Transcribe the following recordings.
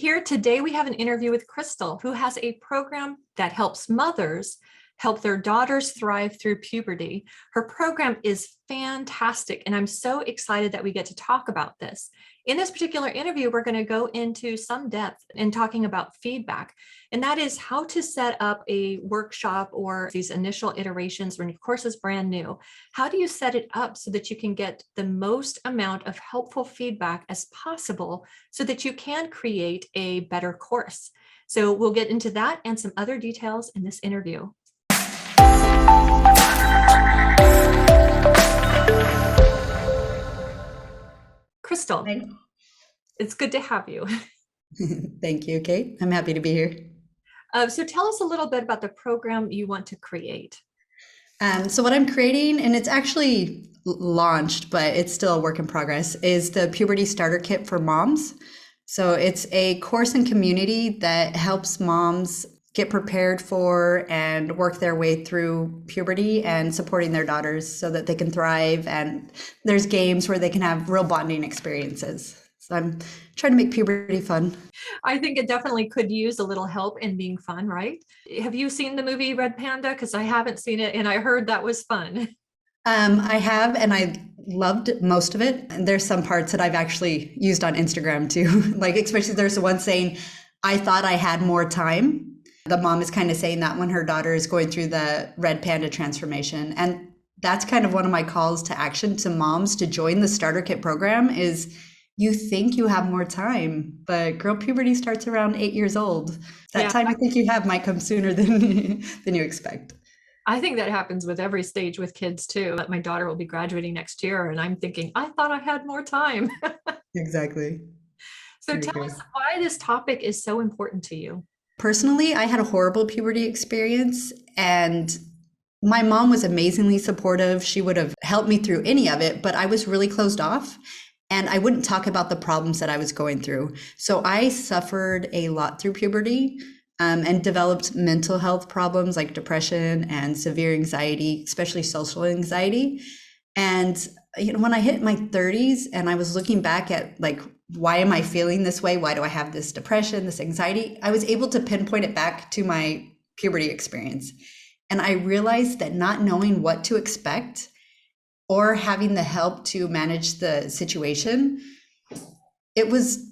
here. Today we have an interview with Crystal, who has a program that helps mothers help their daughters thrive through puberty. Her program is fantastic, and I'm so excited that we get to talk about this. In this particular interview, we're going to go into some depth in talking about feedback, and that is how to set up a workshop or these initial iterations when your course is brand new. How do you set it up so that you can get the most amount of helpful feedback as possible so that you can create a better course? So we'll get into that and some other details in this interview. Crystal, Hi. it's good to have you. Thank you, Kate. I'm happy to be here. So tell us a little bit about the program you want to create. So what I'm creating, and it's actually launched, but it's still a work in progress, is the Puberty Starter Kit for moms. So it's a course and community that helps moms get prepared for and work their way through puberty and supporting their daughters so that they can thrive. And there's games where they can have real bonding experiences. So I'm trying to make puberty fun. I think it definitely could use a little help in being fun, right? Have you seen the movie Red Panda? Because I haven't seen it, and I heard that was fun. I have, and I loved most of it. And there's some parts that I've actually used on Instagram too. Like, especially there's the one saying, I thought I had more time. The mom is kind of saying that when her daughter is going through the red panda transformation. And that's kind of one of my calls to action to moms to join the starter kit program is you think you have more time, but girl puberty starts around 8 years old. That time you think you have might come sooner than you expect. I think that happens with every stage with kids too. My daughter will be graduating next year, and I'm thinking, I thought I had more time. Exactly. So tell us why this topic is so important to you. Personally, I had a horrible puberty experience, and my mom was amazingly supportive. She would have helped me through any of it, but I was really closed off and I wouldn't talk about the problems that I was going through. So I suffered a lot through puberty and developed mental health problems like depression and severe anxiety, especially social anxiety. And when I hit my 30s and I was looking back at like, why am I feeling this way? Why do I have this depression, this anxiety? I was able to pinpoint it back to my puberty experience. And I realized that not knowing what to expect or having the help to manage the situation, it was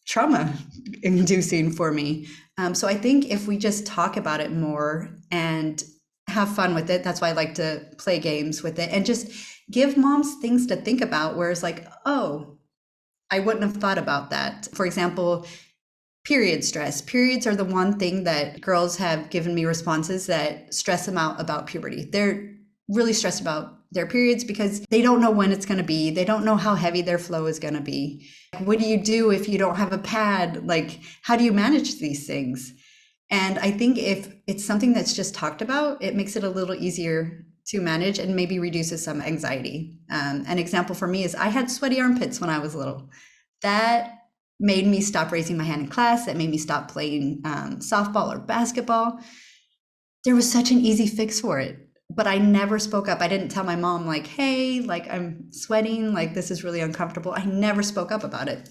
trauma inducing for me. So I think if we just talk about it more and have fun with it, that's why I like to play games with it and just give moms things to think about where it's like, oh, I wouldn't have thought about that. For example, period stress. Periods are the one thing that girls have given me responses that stress them out about puberty. They're really stressed about their periods because they don't know when it's going to be. They don't know how heavy their flow is going to be. What do you do if you don't have a pad? Like, how do you manage these things? And I think if it's something that's just talked about, it makes it a little easier to manage and maybe reduces some anxiety. An example for me is I had sweaty armpits when I was little. That made me stop raising my hand in class. That made me stop playing softball or basketball. There was such an easy fix for it, but I never spoke up. I didn't tell my mom like, hey, like I'm sweating, like this is really uncomfortable. I never spoke up about it.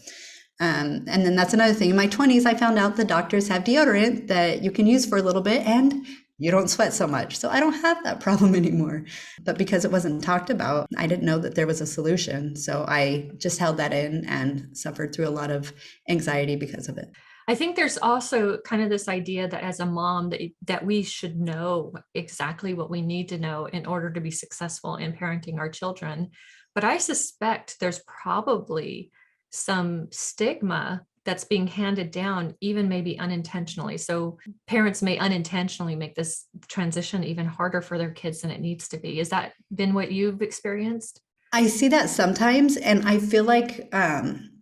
And then that's another thing. In my 20s, I found out the doctors have deodorant that you can use for a little bit and you don't sweat so much. So I don't have that problem anymore. But because it wasn't talked about, I didn't know that there was a solution. So I just held that in and suffered through a lot of anxiety because of it. I think there's also kind of this idea that as a mom that we should know exactly what we need to know in order to be successful in parenting our children. But I suspect there's probably some stigma that's being handed down, even maybe unintentionally. So parents may unintentionally make this transition even harder for their kids than it needs to be. Has that been what you've experienced? I see that sometimes, and I feel like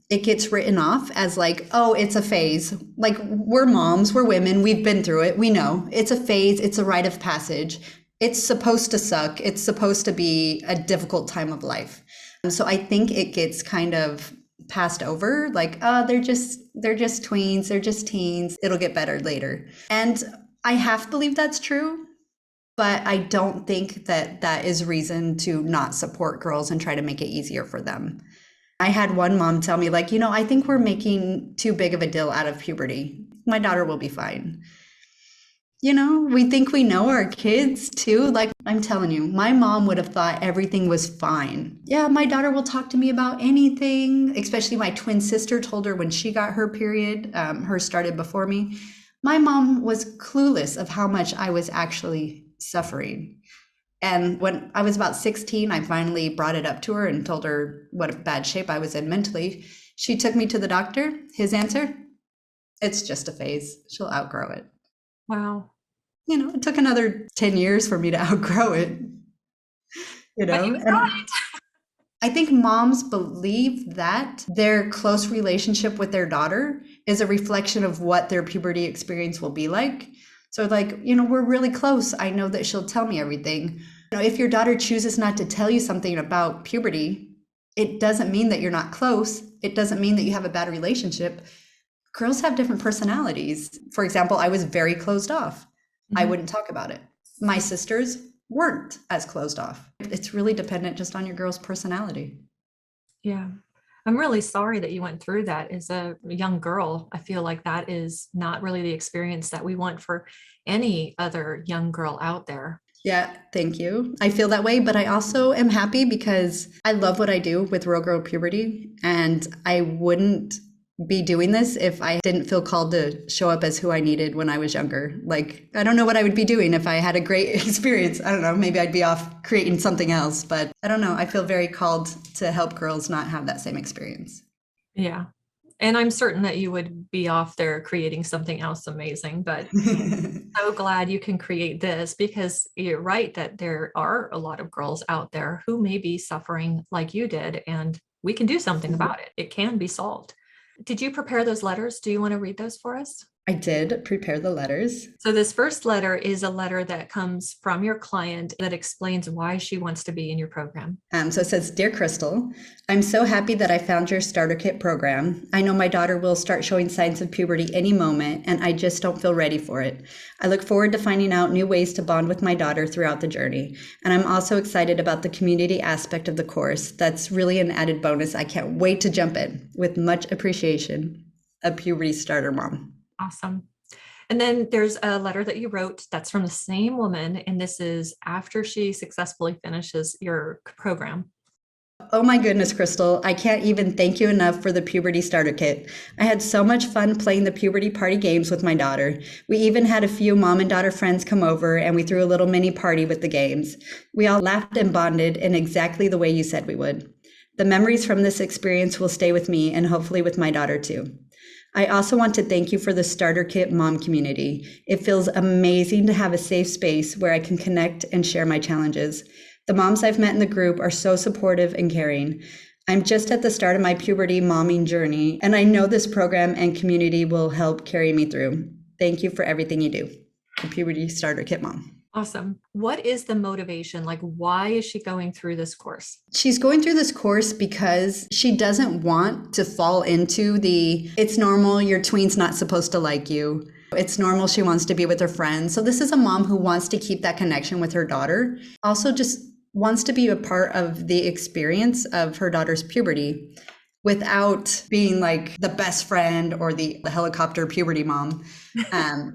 it gets written off as like, oh, it's a phase. Like we're moms, we're women, we've been through it. We know it's a phase, it's a rite of passage. It's supposed to suck. It's supposed to be a difficult time of life. So I think it gets kind of passed over like, oh, they're just tweens, they're just teens, it'll get better later. And I half believe that's true, but I don't think that that is reason to not support girls and try to make it easier for them. I had one mom tell me, like, I think we're making too big of a deal out of puberty. My daughter will be fine. We think we know our kids too. Like, I'm telling you, my mom would have thought everything was fine. Yeah, my daughter will talk to me about anything, especially my twin sister told her when she got her period, hers started before me. My mom was clueless of how much I was actually suffering. And when I was about 16, I finally brought it up to her and told her what a bad shape I was in mentally. She took me to the doctor. His answer, it's just a phase. She'll outgrow it. Wow. It took another 10 years for me to outgrow it, But he was and right. I think moms believe that their close relationship with their daughter is a reflection of what their puberty experience will be like. So like, we're really close. I know that she'll tell me everything. If your daughter chooses not to tell you something about puberty, it doesn't mean that you're not close. It doesn't mean that you have a bad relationship. Girls have different personalities. For example, I was very closed off. I wouldn't talk about it. My sisters weren't as closed off. It's really dependent just on your girl's personality. Yeah. I'm really sorry that you went through that as a young girl. I feel like that is not really the experience that we want for any other young girl out there. Yeah, thank you. I feel that way, but I also am happy because I love what I do with Real Girl Puberty, and I wouldn't be doing this if I didn't feel called to show up as who I needed when I was younger. Like, I don't know what I would be doing if I had a great experience. I don't know, maybe I'd be off creating something else, but I don't know. I feel very called to help girls not have that same experience. Yeah. And I'm certain that you would be off there creating something else amazing, but so glad you can create this, because you're right that there are a lot of girls out there who may be suffering like you did, and we can do something about it. It can be solved. Did you prepare those letters? Do you want to read those for us? I did prepare the letters. So this first letter is a letter that comes from your client that explains why she wants to be in your program. So it says, Dear Crystal, I'm so happy that I found your starter kit program. I know my daughter will start showing signs of puberty any moment, and I just don't feel ready for it. I look forward to finding out new ways to bond with my daughter throughout the journey. And I'm also excited about the community aspect of the course. That's really an added bonus. I can't wait to jump in. With much appreciation, a puberty starter mom. Awesome. And then there's a letter that you wrote that's from the same woman, and this is after she successfully finishes your program. Oh my goodness, Crystal, I can't even thank you enough for the puberty starter kit. I had so much fun playing the puberty party games with my daughter. We even had a few mom and daughter friends come over, and we threw a little mini party with the games. We all laughed and bonded in exactly the way you said we would. The memories from this experience will stay with me, and hopefully with my daughter too. I also want to thank you for the starter kit mom community. It feels amazing to have a safe space where I can connect and share my challenges. The moms I've met in the group are so supportive and caring. I'm just at the start of my puberty momming journey, and I know this program and community will help carry me through. Thank you for everything you do. The Puberty Starter Kit Mom. Awesome. What is the motivation? Like, why is she going through this course? She's going through this course because she doesn't want to fall into it's normal, your tween's not supposed to like you. It's normal, she wants to be with her friends. So this is a mom who wants to keep that connection with her daughter. Also just wants to be a part of the experience of her daughter's puberty without being like the best friend or the helicopter puberty mom.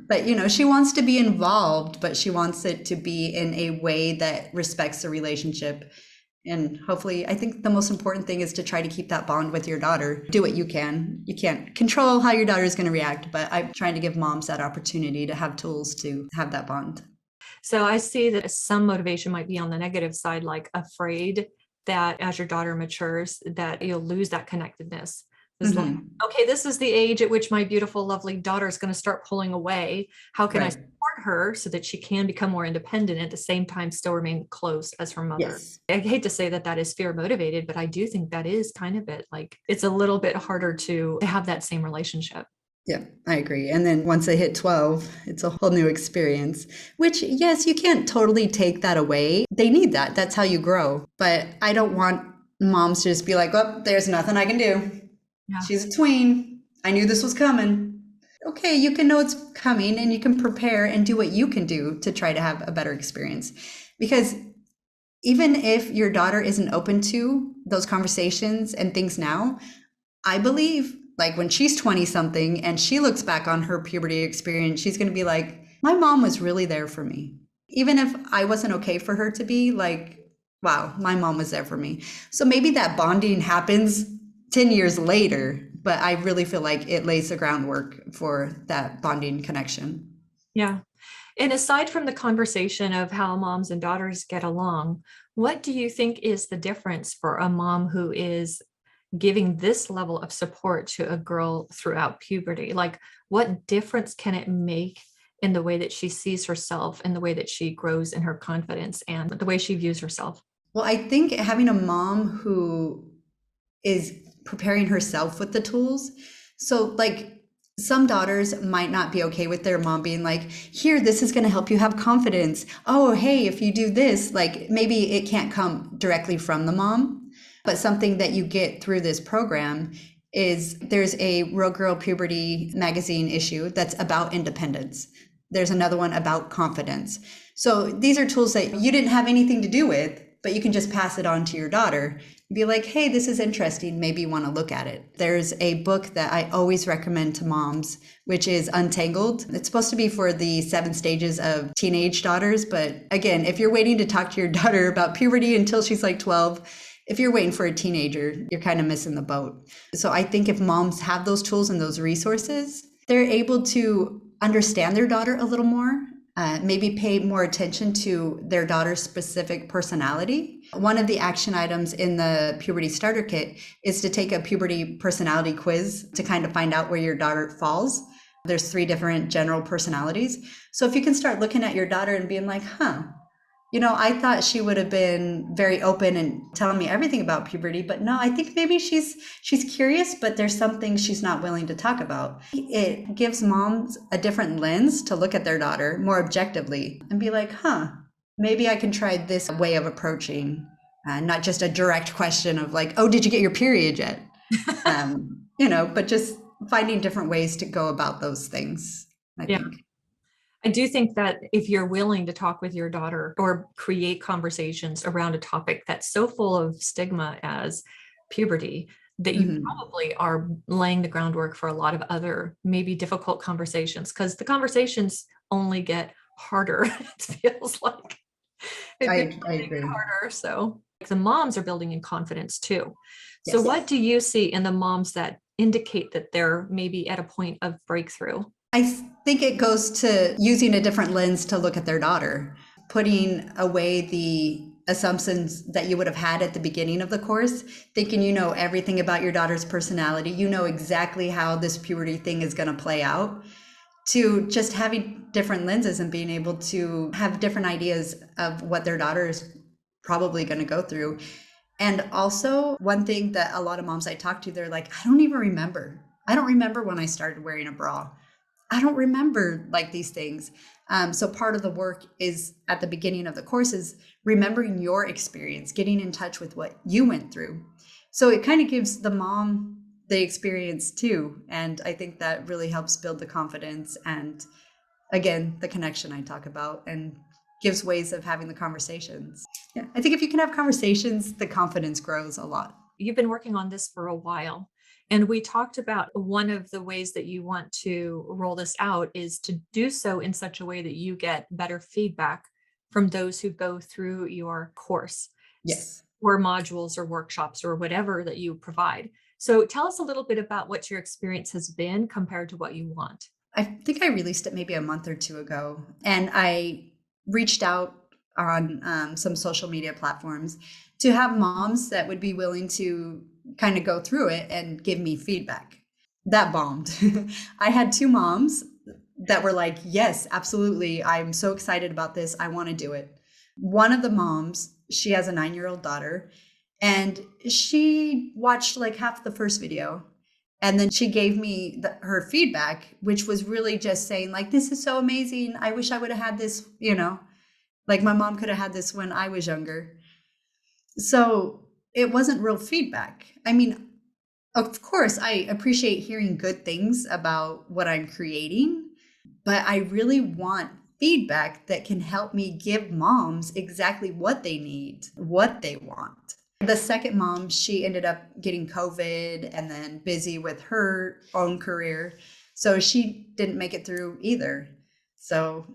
But, she wants to be involved, but she wants it to be in a way that respects the relationship. And hopefully, I think the most important thing is to try to keep that bond with your daughter. Do what you can. You can't control how your daughter is going to react, but I'm trying to give moms that opportunity to have tools to have that bond. So I see that some motivation might be on the negative side, like afraid that as your daughter matures, that you'll lose that connectedness. It's like, okay, this is the age at which my beautiful, lovely daughter is going to start pulling away. How can I support her so that she can become more independent, at the same time still remain close as her mother? Yes. I hate to say that is fear motivated, but I do think that is kind of it. Like, it's a little bit harder to have that same relationship. Yeah, I agree. And then once they hit 12, it's a whole new experience, which, yes, you can't totally take that away. They need that. That's how you grow. But I don't want moms to just be like, oh, there's nothing I can do. Yeah. She's a tween. I knew this was coming. Okay, you can know it's coming and you can prepare and do what you can do to try to have a better experience. Because even if your daughter isn't open to those conversations and things now, I believe like when she's 20 something and she looks back on her puberty experience, she's going to be like, my mom was really there for me. Even if I wasn't okay for her to be, like, wow, my mom was there for me. So maybe that bonding happens 10 years later, but I really feel like it lays the groundwork for that bonding connection. Yeah. And aside from the conversation of how moms and daughters get along, what do you think is the difference for a mom who is giving this level of support to a girl throughout puberty? Like, what difference can it make in the way that she sees herself and the way that she grows in her confidence and the way she views herself? Well, I think having a mom who is preparing herself with the tools. So, like, some daughters might not be okay with their mom being like, here, this is going to help you have confidence. Oh, hey, if you do this, like maybe it can't come directly from the mom, but something that you get through this program is there's a Real Girl Puberty magazine issue that's about independence. There's another one about confidence. So these are tools that you didn't have anything to do with, but you can just pass it on to your daughter. Be like, hey, this is interesting. Maybe you want to look at it. There's a book that I always recommend to moms, which is Untangled. It's supposed to be for the 7 stages of teenage daughters. But again, if you're waiting to talk to your daughter about puberty until she's like 12, if you're waiting for a teenager, you're kind of missing the boat. So I think if moms have those tools and those resources, they're able to understand their daughter a little more. Maybe pay more attention to their daughter's specific personality. One of the action items in the Puberty Starter Kit is to take a puberty personality quiz to kind of find out where your daughter falls. There's 3 different general personalities. So if you can start looking at your daughter and being like, I thought she would have been very open and telling me everything about puberty, but no, I think maybe she's curious, but there's something she's not willing to talk about. It gives moms a different lens to look at their daughter more objectively and be like, maybe I can try this way of approaching, not just a direct question of like, oh, did you get your period yet? But just finding different ways to go about those things, I think. I do think that if you're willing to talk with your daughter or create conversations around a topic that's so full of stigma as puberty, that you probably are laying the groundwork for a lot of other maybe difficult conversations, because the conversations only get harder. It feels like I they get agree. harder. So the moms are building in confidence too. So Yes. what do you see in the moms that indicate that they're maybe at a point of breakthrough? I think it goes to using a different lens to look at their daughter, putting away the assumptions that you would have had at the beginning of the course, thinking you know everything about your daughter's personality, you know exactly how this puberty thing is going to play out, to just having different lenses and being able to have different ideas of what their daughter is probably going to go through. And also, one thing that a lot of moms I talk to, they're like, I don't even remember. I don't remember when I started wearing a bra. I don't remember like these things. So part of the work is at the beginning of the course is remembering your experience, getting in touch with what you went through. So it kind of gives the mom the experience too. And I think that really helps build the confidence and, again, the connection I talk about, and gives ways of having the conversations. Yeah, I think if you can have conversations, the confidence grows a lot. You've been working on this for a while. And we talked about one of the ways that you want to roll this out is to do so in such a way that you get better feedback from those who go through your course, Yes. or modules or workshops or whatever that you provide. So tell us a little bit about what your experience has been compared to what you want. I think I released it maybe a month or 2 ago, and I reached out on some social media platforms to have moms that would be willing to kind of go through it and give me feedback. That bombed. I had 2 moms that were like, yes, absolutely. I'm so excited about this. I want to do it. One of the moms, she has a 9-year-old daughter, and she watched like half the first video. And then she gave me her feedback, which was really just saying like, this is so amazing. I wish I would have had this, like my mom could have had this when I was younger. So it wasn't real feedback. I mean, of course, I appreciate hearing good things about what I'm creating, but I really want feedback that can help me give moms exactly what they need, what they want. The second mom, she ended up getting COVID and then busy with her own career. So she didn't make it through either. So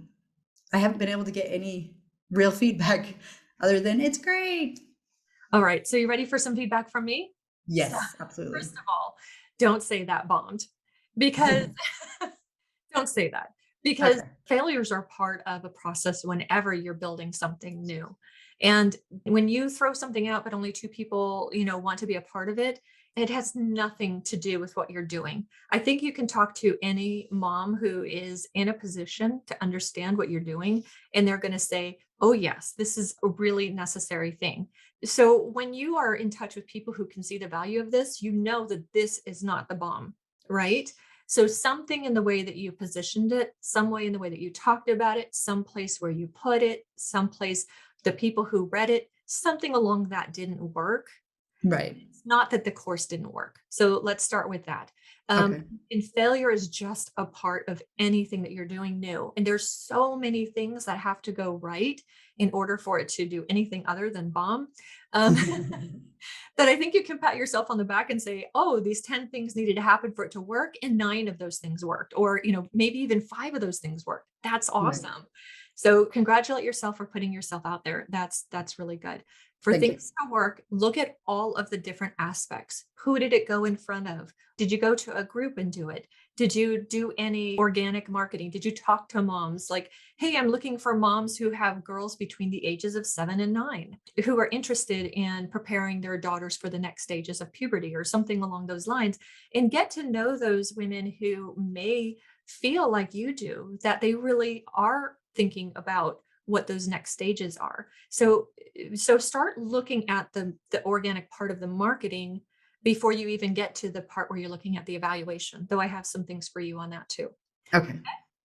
I haven't been able to get any real feedback other than it's great. All right. So you ready for some feedback from me? So Yes, absolutely. first of all, don't say that bombed, because don't say that, because Okay. failures are part of a process whenever you're building something new. And when you throw something out, but only two people, want to be a part of it, it has nothing to do with what you're doing. I think you can talk to any mom who is in a position to understand what you're doing, and they're going to say, oh, yes, this is a really necessary thing. So when you are in touch with people who can see the value of this, you know that this is not the bomb, right? So something in the way that you positioned it, some way in the way that you talked about it, some place where you put it, someplace the people who read it, something along that didn't work. Right. It's not that the course didn't work. So let's start with that. Okay. And failure is just a part of anything that you're doing new. And there's so many things that have to go right in order for it to do anything other than bomb. Um, that I think you can pat yourself on the back and say, oh, these 10 things needed to happen for it to work, and 9 of those things worked, or maybe even 5 of those things worked. That's Right. awesome. So congratulate yourself for putting yourself out there. That's really good. For Thank you. things to work, look at all of the different aspects. Who did it go in front of? Did you go to a group and do it? Did you do any organic marketing? Did you talk to moms like, hey, I'm looking for moms who have girls between the ages of 7 and 9 who are interested in preparing their daughters for the next stages of puberty or something along those lines, and get to know those women who may feel like you do, that they really are thinking about what those next stages are. So start looking at the organic part of the marketing before you even get to the part where you're looking at the evaluation, though I have some things for you on that too. Okay.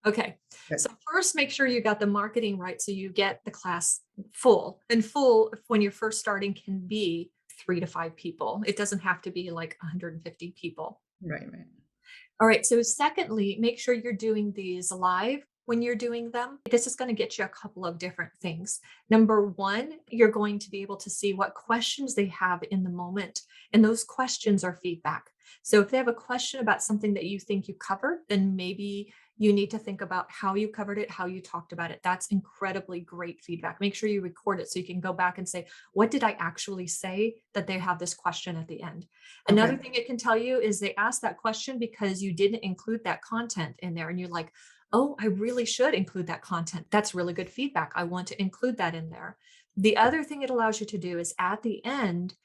Okay. Good. So first, make sure you got the marketing right, so you get the class full. And full, when you're first starting, can be 3 to 5 people. It doesn't have to be like 150 people. Right. Right. All right. So secondly, make sure you're doing these live when you're doing them. This is going to get you a couple of different things. Number one, you're going to be able to see what questions they have in the moment. And those questions are feedback. So if they have a question about something that you think you covered, then maybe you need to think about how you covered it, how you talked about it. That's incredibly great feedback. Make sure you record it so you can go back and say, what did I actually say that they have this question at the end? Another Okay. thing it can tell you is they asked that question because you didn't include that content in there. And you're like, oh, I really should include that content. That's really good feedback. I want to include that in there. The other thing it allows you to do is at the end,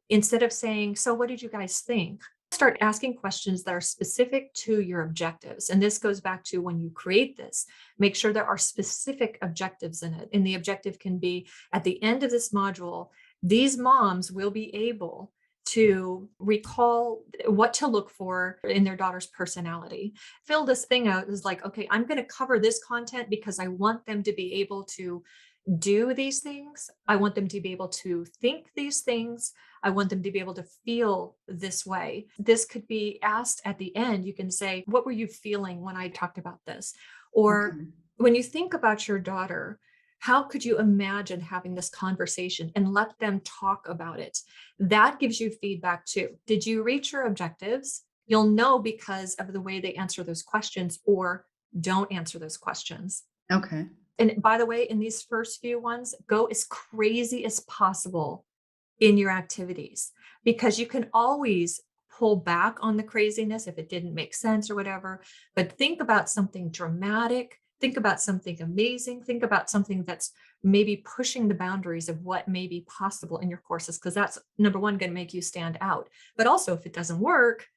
instead of saying, so what did you guys think? Start asking questions that are specific to your objectives. And this goes back to when you create this, make sure there are specific objectives in it. And the objective can be at the end of this module, these moms will be able to recall what to look for in their daughter's personality. Fill this thing out is like, okay, I'm going to cover this content because I want them to be able to do these things. I want them to be able to think these things. I want them to be able to feel this way. This could be asked at the end. You can say, what were you feeling when I talked about this? Or Okay. when you think about your daughter, how could you imagine having this conversation, and let them talk about it? That gives you feedback too. Did you reach your objectives? You'll know because of the way they answer those questions or don't answer those questions. Okay. And by the way, in these first few ones, go as crazy as possible in your activities, because you can always pull back on the craziness if it didn't make sense or whatever. But think about something dramatic, think about something amazing, think about something that's maybe pushing the boundaries of what may be possible in your courses, because that's number one, going to make you stand out. But also, if it doesn't work,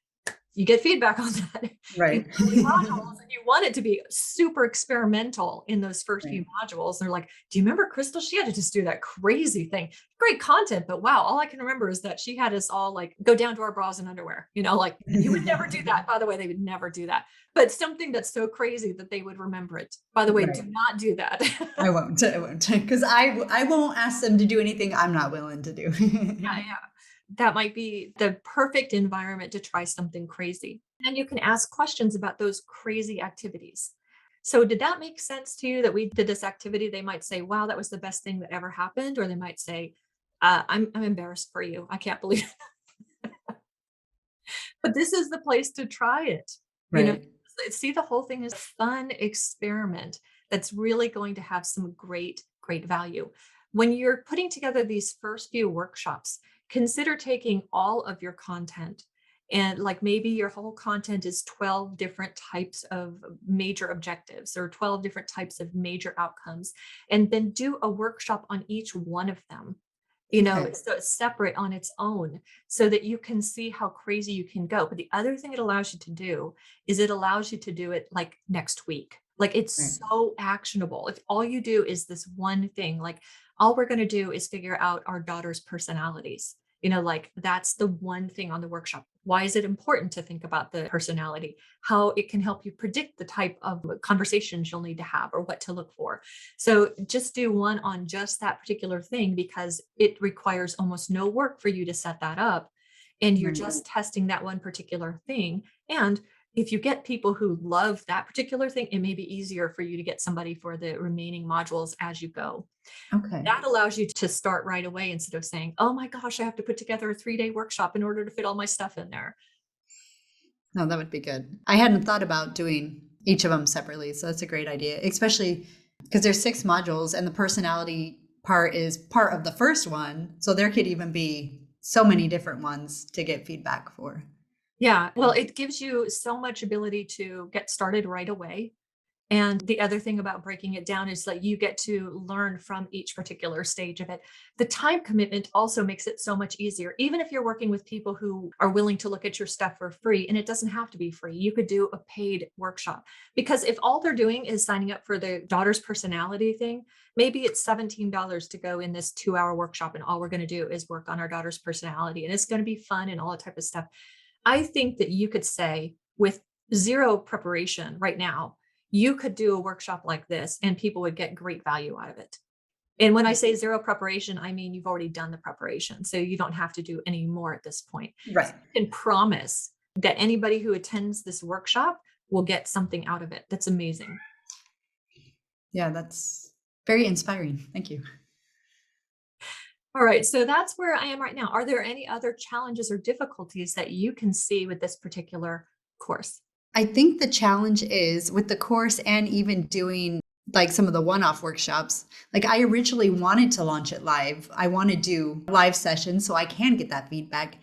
you get feedback on that in Right. early modules, and you want it to be super experimental in those first few Right. modules. They're like, do you remember Crystal? She had to just do that crazy thing. Great content, but wow, all I can remember is that she had us all like go down to our bras and underwear, like you would never do that. By the way, they would never do that. But something that's so crazy that they would remember it. By the way, do Right. not do that. I won't. I won't. Because I won't ask them to do anything I'm not willing to do. Yeah, yeah. That might be the perfect environment to try something crazy. And you can ask questions about those crazy activities. So, did that make sense to you that we did this activity? They might say, wow, that was the best thing that ever happened. Or they might say, I'm embarrassed for you. I can't believe but this is the place to try it. You know, Right. see the whole thing as a fun experiment that's really going to have some great value. When you're putting together these first few workshops, consider taking all of your content and like maybe your whole content is 12 different types of major objectives or 12 different types of major outcomes, and then do a workshop on each one of them, Okay. so it's separate on its own so that you can see how crazy you can go. But the other thing it allows you to do is it allows you to do it like next week. Like Right. it's so actionable. If all you do is this one thing, like all we're going to do is figure out our daughter's personalities. Like that's the one thing on the workshop. Why is it important to think about the personality? How it can help you predict the type of conversations you'll need to have or what to look for. So just do one on just that particular thing because it requires almost no work for you to set that up. And you're Right. just testing that one particular thing. And if you get people who love that particular thing, it may be easier for you to get somebody for the remaining modules as you go. Okay. That allows you to start right away instead of saying, oh my gosh, I have to put together a 3-day workshop in order to fit all my stuff in there. No, that would be good. I hadn't thought about doing each of them separately, so that's a great idea, especially because there's 6 modules and the personality part is part of the first one. So there could even be so many different ones to get feedback for. Yeah, well, it gives you so much ability to get started right away. And the other thing about breaking it down is that you get to learn from each particular stage of it. The time commitment also makes it so much easier, even if you're working with people who are willing to look at your stuff for free. And it doesn't have to be free. You could do a paid workshop because if all they're doing is signing up for the daughter's personality thing, maybe it's $17 to go in this 2-hour workshop. And all we're going to do is work on our daughter's personality. And it's going to be fun and all that type of stuff. I think that you could say with zero preparation right now, you could do a workshop like this and people would get great value out of it. And when I say zero preparation, I mean you've already done the preparation. So you don't have to do any more at this point. So Right. you can promise that anybody who attends this workshop will get something out of it. That's amazing. Yeah, that's very inspiring. Thank you. All right. So that's where I am right now. Are there any other challenges or difficulties that you can see with this particular course? I think the challenge is with the course and even doing like some of the one-off workshops. Like I originally wanted to launch it live. I want to do live sessions so I can get that feedback.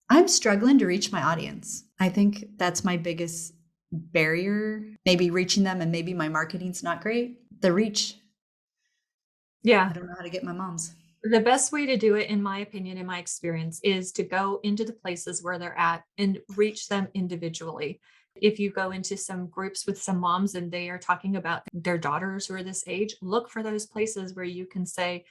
I'm struggling to reach my audience. I think that's my biggest barrier, maybe reaching them, and maybe my marketing's not great. The reach. I Yeah. don't know how to get my moms. The best way to do it, in my opinion, in my experience, is to go into the places where they're at and reach them individually. If you go into some groups with some moms and they are talking about their daughters who are this age, look for those places where you can say,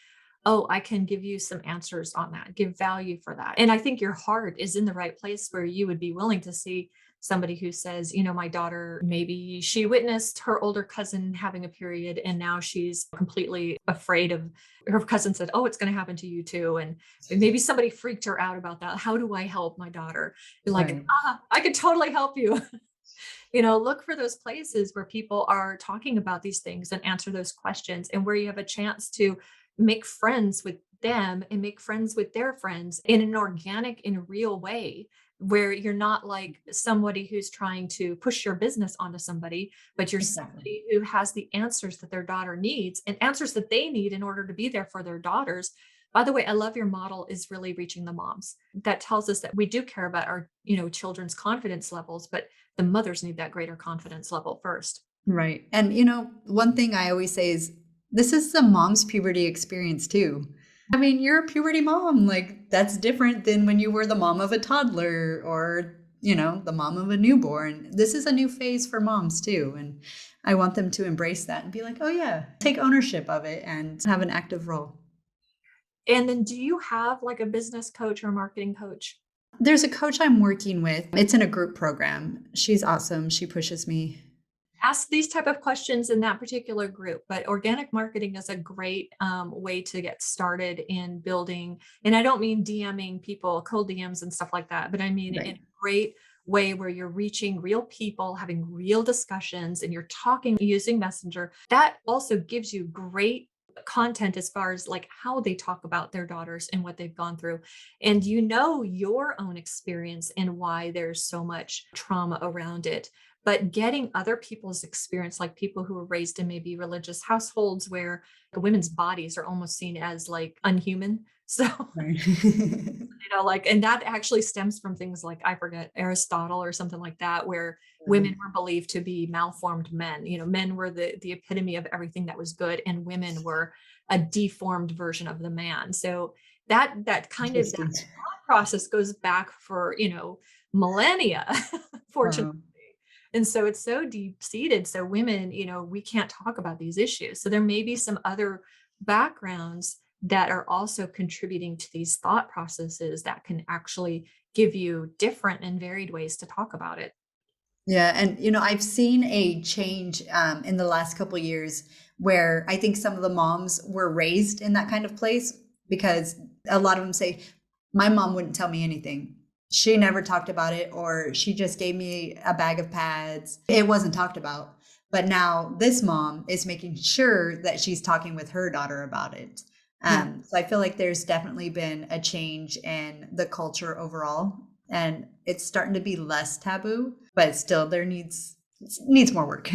oh, I can give you some answers on that, give value for that. And I think your heart is in the right place where you would be willing to see somebody who says, my daughter, maybe she witnessed her older cousin having a period and now she's completely afraid of her cousin said, oh, it's going to happen to you too. And maybe somebody freaked her out about that. How do I help my daughter? You're like, Right. I could totally help you. Look for those places where people are talking about these things and answer those questions and where you have a chance to make friends with them and make friends with their friends in an organic and real way where you're not like somebody who's trying to push your business onto somebody, but you're Exactly. somebody who has the answers that their daughter needs and answers that they need in order to be there for their daughters. By the way, I love your model is really reaching the moms. That tells us that we do care about our, children's confidence levels, but the mothers need that greater confidence level first. Right. And one thing I always say is this is the mom's puberty experience too. I mean, you're a puberty mom. Like that's different than when you were the mom of a toddler or, the mom of a newborn. This is a new phase for moms too. And I want them to embrace that and be like, oh yeah, take ownership of it and have an active role. And then do you have like a business coach or marketing coach? There's a coach I'm working with. It's in a group program. She's awesome. She pushes me. Ask these type of questions in that particular group, but organic marketing is a great way to get started in building. And I don't mean DMing people, cold DMs and stuff like that, but I mean in Right. a great way where you're reaching real people, having real discussions, and you're talking using Messenger. That also gives you great content as far as like how they talk about their daughters and what they've gone through. And you know your own experience and why there's so much trauma around it. But getting other people's experience, like people who were raised in maybe religious households where the women's bodies are almost seen as like unhuman. So, Right. like, and that actually stems from things like, I forget, Aristotle or something like that, where women were believed to be malformed men. Men were the epitome of everything that was good, and women were a deformed version of the man. So that kind of that Interesting. thought process goes back for, millennia, fortunately. Wow. And so it's so deep seated. So women, we can't talk about these issues. So there may be some other backgrounds that are also contributing to these thought processes that can actually give you different and varied ways to talk about it. Yeah, and I've seen a change in the last couple years where I think some of the moms were raised in that kind of place, because a lot of them say, my mom wouldn't tell me anything. She never talked about it, or she just gave me a bag of pads. It wasn't talked about. But now this mom is making sure that she's talking with her daughter about it. Yeah. So I feel like there's definitely been a change in the culture overall, and it's starting to be less taboo, but still there needs more work.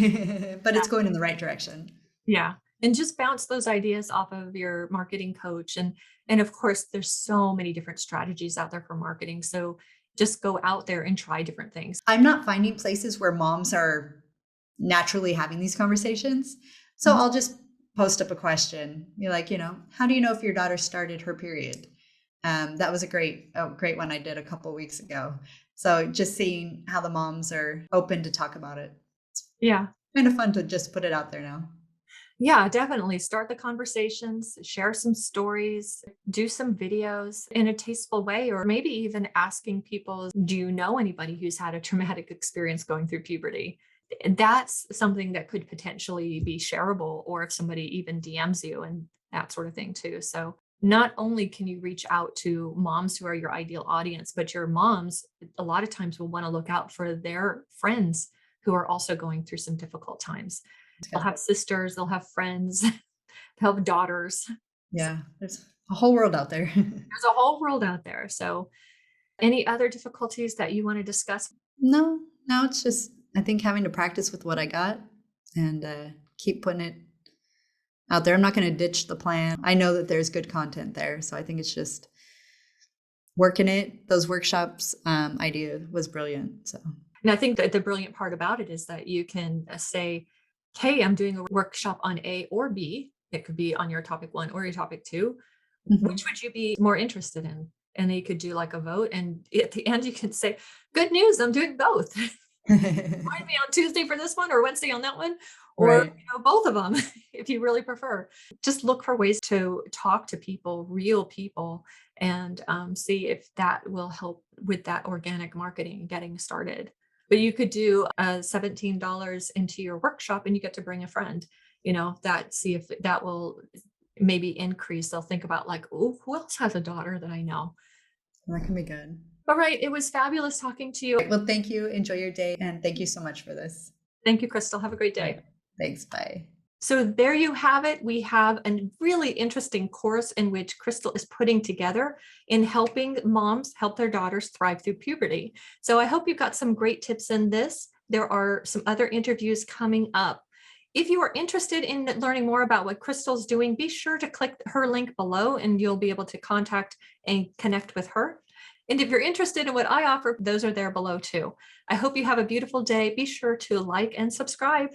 But it's going in the right direction. Yeah. And just bounce those ideas off of your marketing coach. And of course, there's so many different strategies out there for marketing. So just go out there and try different things. I'm not finding places where moms are naturally having these conversations. So Mhm. I'll just post up a question. You're like, how do you know if your daughter started her period? That was a great one I did a couple of weeks ago. So just seeing how the moms are open to talk about it. Yeah. Kind of fun to just put it out there now. Yeah, definitely. Start the conversations, share some stories, do some videos in a tasteful way, or maybe even asking people, do you know anybody who's had a traumatic experience going through puberty? That's something that could potentially be shareable, or if somebody even DMs you and that sort of thing too. So not only can you reach out to moms who are your ideal audience, but your moms a lot of times will want to look out for their friends who are also going through some difficult times. They'll have sisters, they'll have friends, they'll have daughters. So Yeah, there's a whole world out there. there's a whole world out there. So any other difficulties that you want to discuss? No, no, it's just, I think, having to practice with what I got and keep putting it out there. I'm not going to ditch the plan. I know that there's good content there. So I think it's just working it. Those workshops idea was brilliant. So And I think that the brilliant part about it is that you can say, hey, I'm doing a workshop on A or B. It could be on your topic one or your topic two. Which Mhm. would you be more interested in? And then you could do like a vote. And at the end, you can say, good news, I'm doing both. Join me on Tuesday for this one or Wednesday on that one, or Right. both of them if you really prefer. Just look for ways to talk to people, real people, and see if that will help with that organic marketing getting started. But you could do $17 into your workshop and you get to bring a friend, that see if that will maybe increase. They'll think about like, oh, who else has a daughter that I know? That can be good. All right. It was fabulous talking to you. Well, thank you. Enjoy your day. And thank you so much for this. Thank you, Crystal. Have a great All day. right. Thanks. Bye. So there you have it. We have a really interesting course in which Crystal is putting together in helping moms help their daughters thrive through puberty. So I hope you got some great tips in this. There are some other interviews coming up. If you are interested in learning more about what Crystal's doing, be sure to click her link below and you'll be able to contact and connect with her. And if you're interested in what I offer, those are there below too. I hope you have a beautiful day. Be sure to like and subscribe.